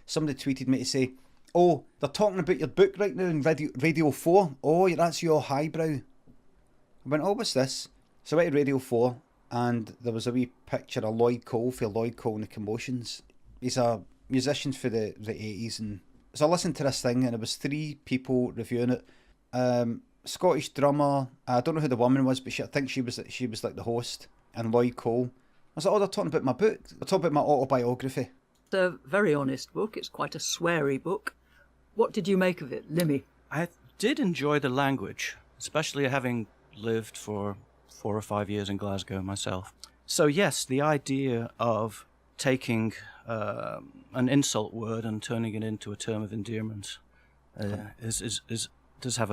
somebody tweeted me to say, "Oh, they're talking about your book right now in Radio 4. Oh, that's your highbrow." I went, "Oh, what's this?" So I went to Radio 4, and there was a wee picture of Lloyd Cole for Lloyd Cole and the Commotions. He's a musician for the 80s, and so I listened to this thing, and there was 3 people reviewing it. Scottish drummer, I don't know who the woman was, but I think she was like the host, and Lloyd Cole. I was like, "Oh, they're talking about my book. They're talking about my autobiography." It's a very honest book. It's quite a sweary book. What did you make of it, Limmy? I did enjoy the language, especially having lived for 4 or 5 years in Glasgow myself. So yes, the idea of taking an insult word and turning it into a term of endearment does have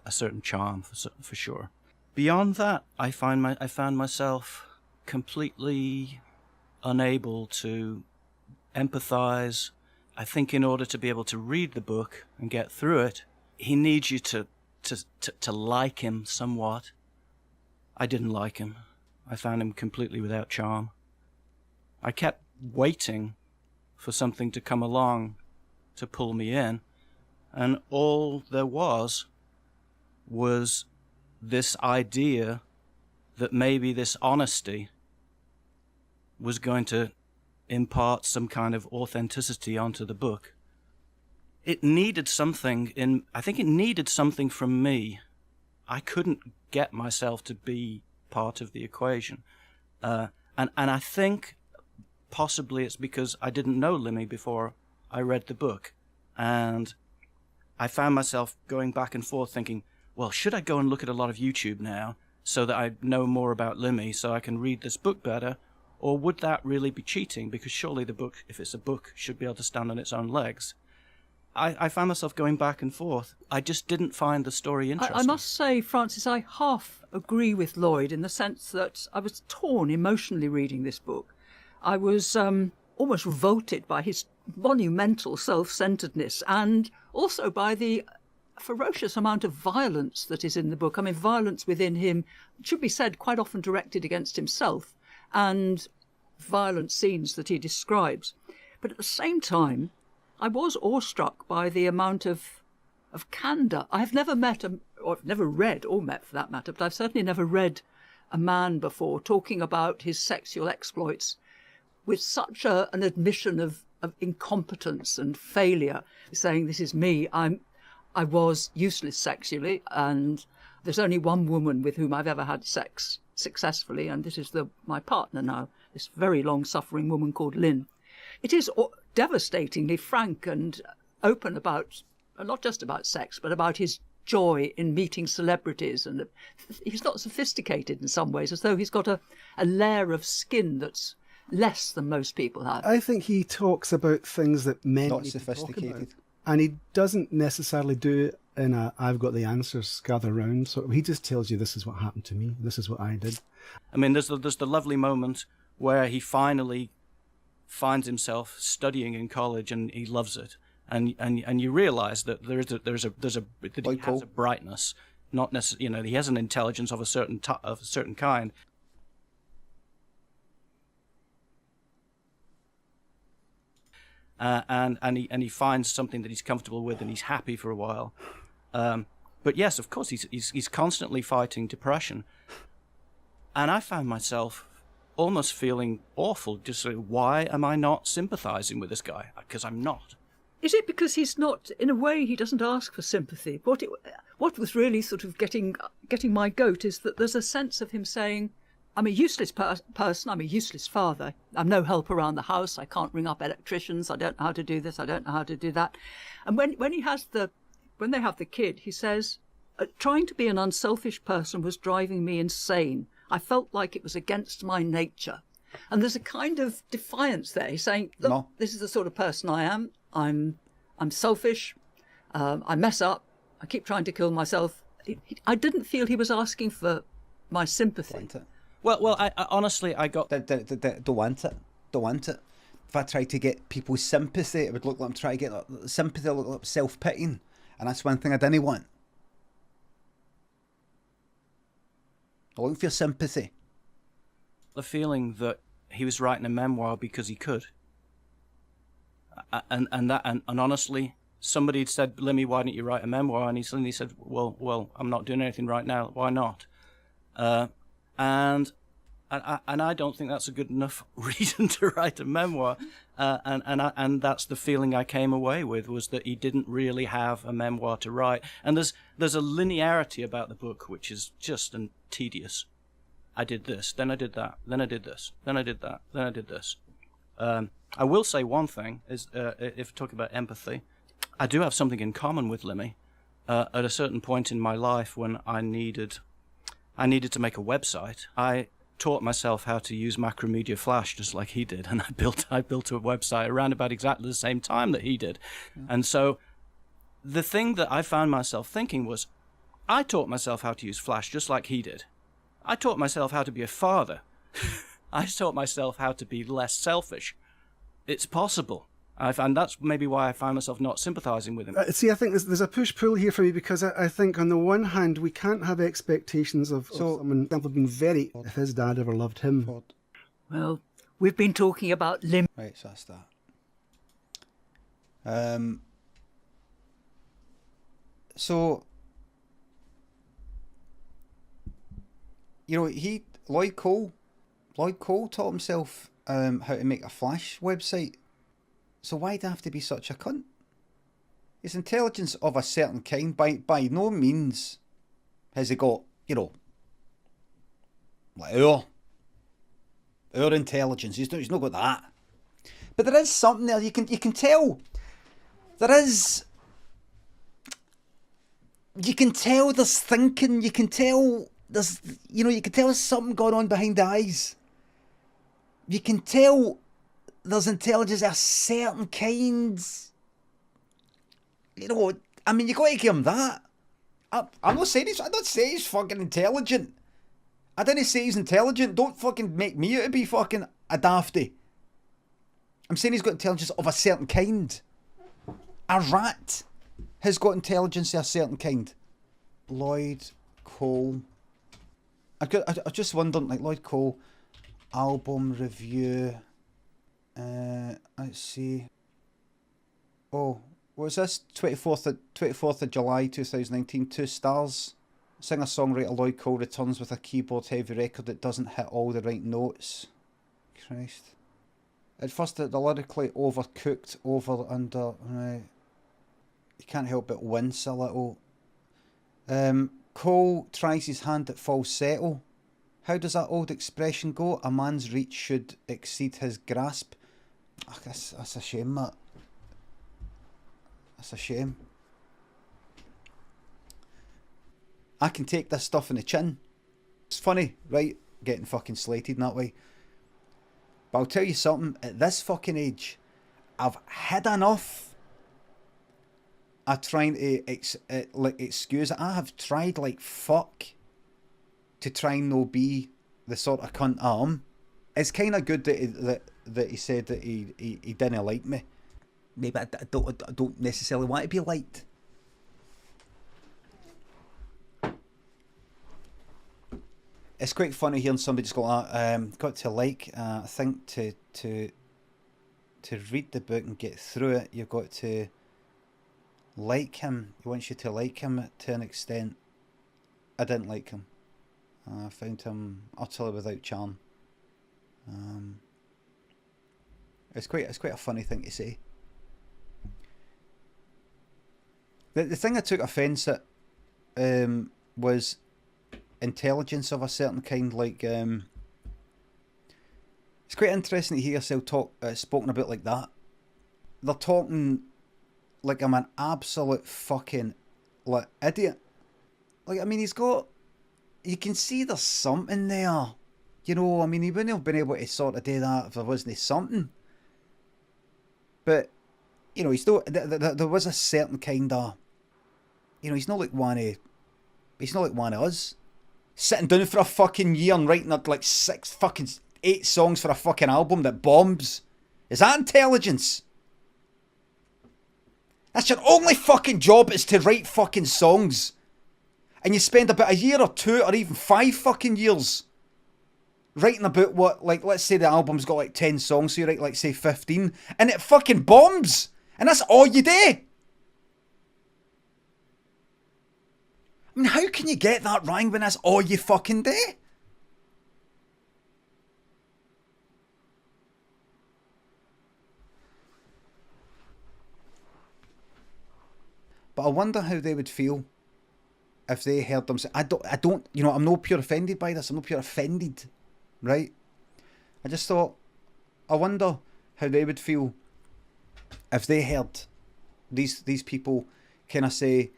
a certain charm for sure. Beyond that, I found myself completely unable to empathize. I think in order to be able to read the book and get through it, he needs you to like him somewhat. I didn't like him. I found him completely without charm. I kept waiting for something to come along to pull me in, and all there was this idea that maybe this honesty was going to impart some kind of authenticity onto the book. It needed something I think it needed something from me. I couldn't get myself to be part of the equation. And I think possibly it's because I didn't know Limmy before I read the book. And I found myself going back and forth thinking, well, should I go and look at a lot of YouTube now so that I know more about Limmy so I can read this book better? Or would that really be cheating? Because surely the book, if it's a book, should be able to stand on its own legs. I found myself going back and forth. I just didn't find the story interesting. I must say, Francis, I half agree with Lloyd in the sense that I was torn emotionally reading this book. I was almost revolted by his monumental self-centeredness and also by the ferocious amount of violence that is in the book. I mean, violence within him, it should be said, quite often directed against himself, and violent scenes that he describes. But at the same time, I was awestruck by the amount of candour. I've never met, or I've never read, or met for that matter, but I've certainly never read a man before talking about his sexual exploits with such an admission of incompetence and failure, saying, "This is me, I was useless sexually, and there's only one woman with whom I've ever had sex successfully, and this is my partner now, this very long-suffering woman called Lynn." It is devastatingly frank and open about, not just about sex, but about his joy in meeting celebrities. And he's not sophisticated in some ways, as though he's got a layer of skin that's less than most people have. I think he talks about things that men Not need to sophisticated. talk about. And he doesn't necessarily do it in a "I've got the answers, gather round" sort of. He just tells you, this is what happened to me, this is what I did. I mean, there's the lovely moment where he finally finds himself studying in college and he loves it, and you realise that he has a brightness, not necessarily, he has an intelligence of a certain kind. And he finds something that he's comfortable with and he's happy for a while. But yes, of course, he's constantly fighting depression. And I found myself almost feeling awful, just like, why am I not sympathising with this guy? Because I'm not. Is it because he's not, in a way, he doesn't ask for sympathy? What was really sort of getting my goat is that there's a sense of him saying, "I'm a useless person, I'm a useless father, I'm no help around the house, I can't ring up electricians, I don't know how to do this, I don't know how to do that." And when they have the kid, he says, "Trying to be an unselfish person was driving me insane. I felt like it was against my nature." And there's a kind of defiance there. He's saying, "Look, no, this is the sort of person I am. I'm selfish. I mess up. I keep trying to kill myself." I didn't feel he was asking for my sympathy. Well, I honestly, I got... Don't want it. Don't want it. If I tried to get people's sympathy, it would look like I'm trying to get sympathy, look like self-pitying. And that's one thing I didn't want. I looking for sympathy. The feeling that he was writing a memoir because he could. And honestly, somebody had said, Limmy, why don't you write a memoir? And he suddenly said, well, I'm not doing anything right now. Why not? And I don't think that's a good enough reason to write a memoir. And that's the feeling I came away with, was that he didn't really have a memoir to write. And there's a linearity about the book which is just tedious. I did this, then I did that, then I did this, then I did that, then I did this. I will say one thing, is if we talk about empathy, I do have something in common with Limmy. At a certain point in my life when I needed to make a website, I taught myself how to use Macromedia Flash just like he did, and I built a website around about exactly the same time that he did. Yeah. And so the thing that I found myself thinking was, I taught myself how to use Flash just like he did. I taught myself how to be a father. I taught myself how to be less selfish. It's possible. And that's maybe why I found myself not sympathizing with him. See, I think there's a push-pull here for me, because I think on the one hand, we can't have expectations of someone being very, if his dad ever loved him. Well, we've been talking about Limmy. Right, so that's that. So, you know, Lloyd Cole taught himself how to make a Flash website. So why'd I have to be such a cunt? His intelligence of a certain kind, by no means has he got, you know, like our intelligence. He's not got that. But there is something there. You can tell. There is. You can tell there's thinking. You can tell there's, you know, you can tell there's something going on behind the eyes. You can tell there's intelligence of a certain kind. You know, I mean, you got to give him that. I'm not saying I don't say he's fucking intelligent. I didn't say he's intelligent. Don't fucking make me out to be fucking a dafty. I'm saying he's got intelligence of a certain kind. A rat has got intelligence of a certain kind. Lloyd Cole. I just wondering, like, Lloyd Cole album review. Let's see. Oh, what was this? 24th of July 2019. 2 stars. Singer-songwriter Lloyd Cole returns with a keyboard-heavy record that doesn't hit all the right notes. Christ. At first, the lyrically overcooked, over-under. Right. You can't help but wince a little. Cole tries his hand at falsetto. How does that old expression go? A man's reach should exceed his grasp. Oh, that's a shame, Matt. That's a shame. I can take this stuff in the chin. It's funny, right? Getting fucking slated in that way. But I'll tell you something. At this fucking age, I've had enough of trying to excuse it. I have tried like fuck to try and no be the sort of cunt I am. It's kind of good that he said that he didn't like me. Maybe I don't necessarily want to be liked. It's quite funny hearing somebody just go, got to like. I think to read the book and get through it, you've got to like him. He wants you to like him to an extent. I didn't like him. I found him utterly without charm. It's quite a funny thing to say. The thing I took offence at was intelligence of a certain kind. Like, it's quite interesting to hear yourself spoken about like that. They're talking like I'm an absolute fucking like idiot. Like, I mean, you can see there's something there. You know, I mean, he wouldn't have been able to sort of do that if there wasn't something. But, you know, there was a certain kind of, you know, he's not like one of us. Sitting down for a fucking year and writing like 8 songs for a fucking album that bombs. Is that intelligence? That's your only fucking job, is to write fucking songs. And you spend about a year or 2 or even 5 fucking years writing about what, like, let's say the album's got like 10 songs, so you write like, say, 15, and it fucking bombs, and that's all you do. I mean, how can you get that wrong when that's all you fucking do? But I wonder how they would feel if they heard them say, I don't, you know, I'm not pure offended by this, I'm not pure offended, right? I just thought, I wonder how they would feel if they heard these people kind of say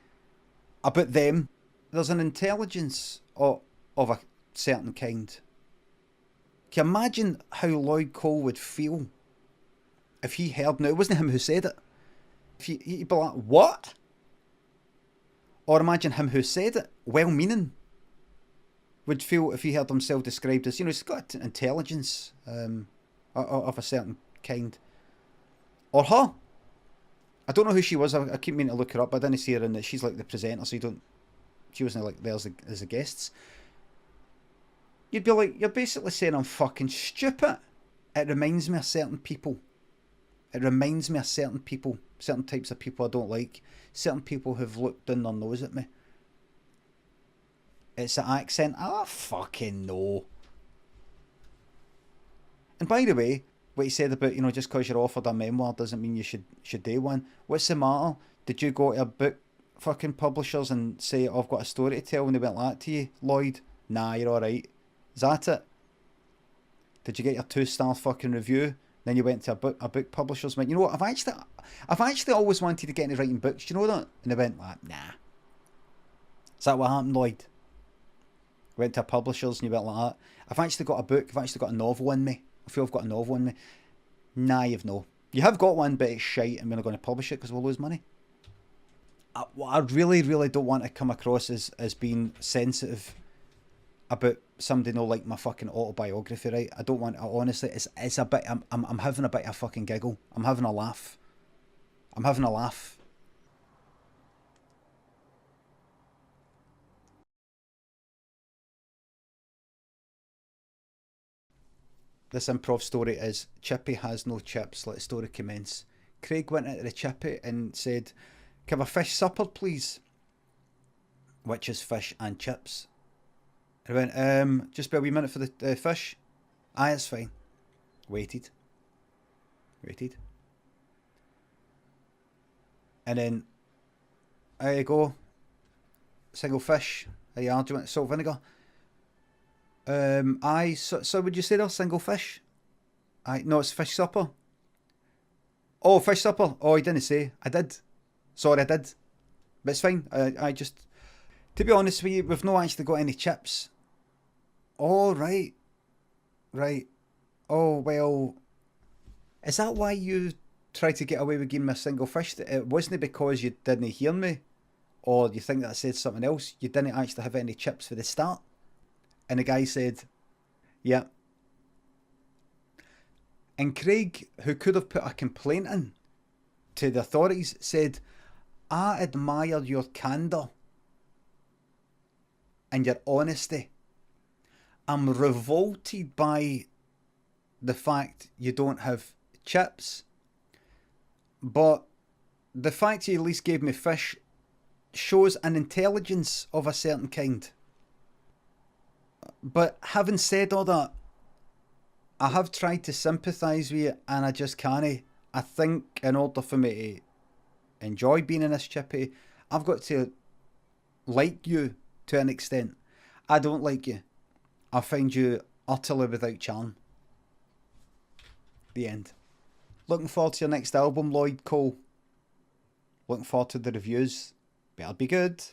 about them, there's an intelligence of a certain kind. Can you imagine how Lloyd Cole would feel if he heard, now it wasn't him who said it, if he'd be like, what? Or imagine him who said it, well-meaning, would feel if he heard himself described as, you know, he's got intelligence of a certain kind. Or her. I don't know who she was. I keep meaning to look her up, but I didn't see her in it. She's like the presenter, so she wasn't like there as the guests. You'd be like, you're basically saying I'm fucking stupid. It reminds me of certain people. It reminds me of certain people, certain types of people I don't like, certain people who've looked down their nose at me. It's the accent, I fucking know. And by the way, what you said about, you know, just because you're offered a memoir doesn't mean you should do one. What's the matter? Did you go to a book fucking publishers and say, I've got a story to tell, and they went like that to you, Lloyd? Nah, you're alright. Is that it? Did you get your 2-star fucking review? Then you went to a book publisher's and went, you know what, I've actually always wanted to get into writing books, do you know that? And they went like, nah. Is that what happened, Lloyd? Went to a publisher's and you went like that. I've actually got a book, I've actually got a novel in me. I feel I've got a novel in me. Nah, you've no. You have got one, but it's shite and we're not going to publish it because we'll lose money. I really, really don't want to come across as being sensitive about somebody no like my fucking autobiography, right? I don't want, honestly, it's a bit, I'm having a bit of a fucking giggle. I'm having a laugh. I'm having a laugh. This improv story is, Chippy has no chips, let the story commence. Craig went into the Chippy and said, can I have a fish supper, please? Which is fish and chips. I went, just be a wee minute for the fish. Aye, it's fine. Waited. And then, there you go. Single fish. There you are. Do you want salt vinegar? Aye, so would you say there, single fish? Aye, no, it's fish supper. Oh, fish supper. Oh, I didn't say. I did. Sorry, I did. But it's fine. I just... To be honest with you, we've not actually got any chips. Oh, right. Right. Oh, well... Is that why you tried to get away with giving me a single fish? It wasn't because you didn't hear me? Or you think that I said something else? You didn't actually have any chips for the start? And the guy said, yeah. And Craig, who could have put a complaint in to the authorities, said, I admire your candour and your honesty. I'm revolted by the fact you don't have chips, but the fact you at least gave me fish shows an intelligence of a certain kind. But having said all that, I have tried to sympathise with you and I just can't. I think in order for me to enjoy being in this Chippy, I've got to like you to an extent. I don't like you. I find you utterly without charm. The end. Looking forward to your next album, Lloyd Cole. Looking forward to the reviews. Better be good.